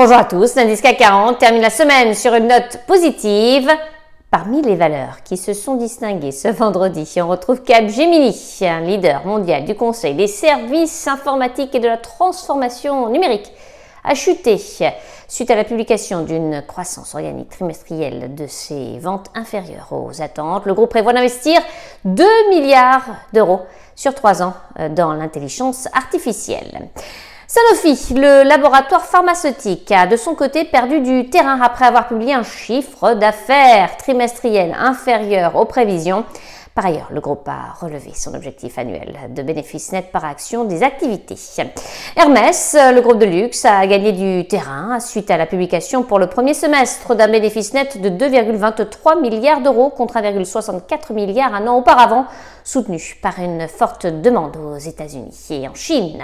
bonjour à tous. L'indice CAC 40 termine la semaine sur une note positive. Parmi les valeurs qui se sont distinguées ce vendredi, on retrouve Capgemini, un leader mondial du conseil des services informatiques et de la transformation numérique, a chuté suite à la publication d'une croissance organique trimestrielle de ses ventes inférieures aux attentes. Le groupe prévoit d'investir 2 milliards d'euros sur 3 ans dans l'intelligence artificielle. Sanofi, le laboratoire pharmaceutique, a de son côté perdu du terrain après avoir publié un chiffre d'affaires trimestriel inférieur aux prévisions. Par ailleurs, le groupe a relevé son objectif annuel de bénéfice net par action des activités. Hermès, le groupe de luxe, a gagné du terrain suite à la publication pour le premier semestre d'un bénéfice net de 2,23 milliards d'euros contre 1,64 milliard un an auparavant, soutenu par une forte demande aux États-Unis et en Chine.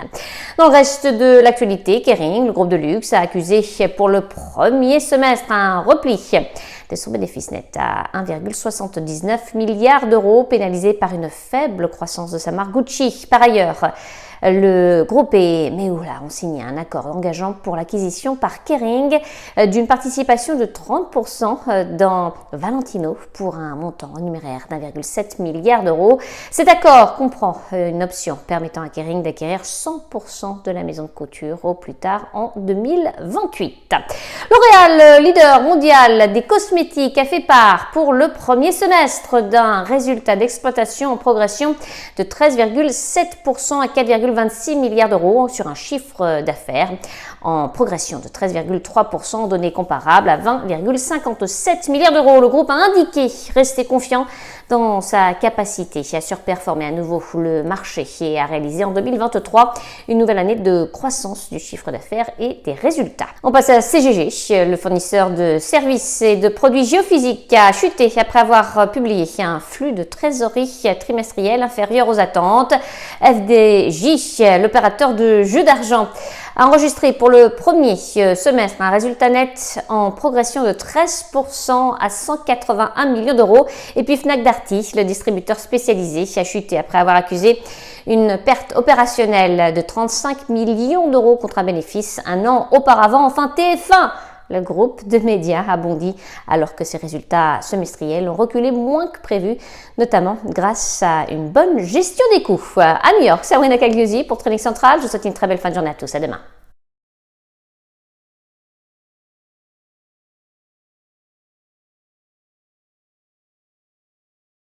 Dans le reste de l'actualité, Kering, le groupe de luxe, a accusé pour le premier semestre un repli de son bénéfice net à 1,79 milliard d'euros, pénalisé par une faible croissance de sa marque Gucci. Par ailleurs, le groupe et Meoula ont signé un accord engageant pour l'acquisition par Kering d'une participation de 30% dans Valentino pour un montant en numéraire d'1,7 milliard d'euros. Cet accord comprend une option permettant à Kering d'acquérir 100% de la maison de couture au plus tard en 2028. L'Oréal, leader mondial des cosmétiques, a fait part pour le premier semestre d'un résultat d'exploitation en progression de 13,7% à 4,26 milliards d'euros sur un chiffre d'affaires en progression de 13,3% en données comparables à 20,57 milliards d'euros. Le groupe a indiqué rester confiant dans sa capacité à surperformer à nouveau le marché et à réaliser en 2023 une nouvelle année de croissance du chiffre d'affaires et des résultats. On passe à CGG, le fournisseur de services et de produits géophysiques a chuté après avoir publié un flux de trésorerie trimestriel inférieur aux attentes. FDJ, l'opérateur de jeux d'argent, a enregistré pour le premier semestre un résultat net en progression de 13% à 181 millions d'euros. Et puis Fnac Darty, le distributeur spécialisé, a chuté après avoir accusé une perte opérationnelle de 35 millions d'euros contre un bénéfice un an auparavant. Enfin, TF1, le groupe de médias, a bondi alors que ses résultats semestriels ont reculé moins que prévu, notamment grâce à une bonne gestion des coûts. À New York, c'est Sabrina Cagliusi pour Trading Central. Je vous souhaite une très belle fin de journée à tous. À demain.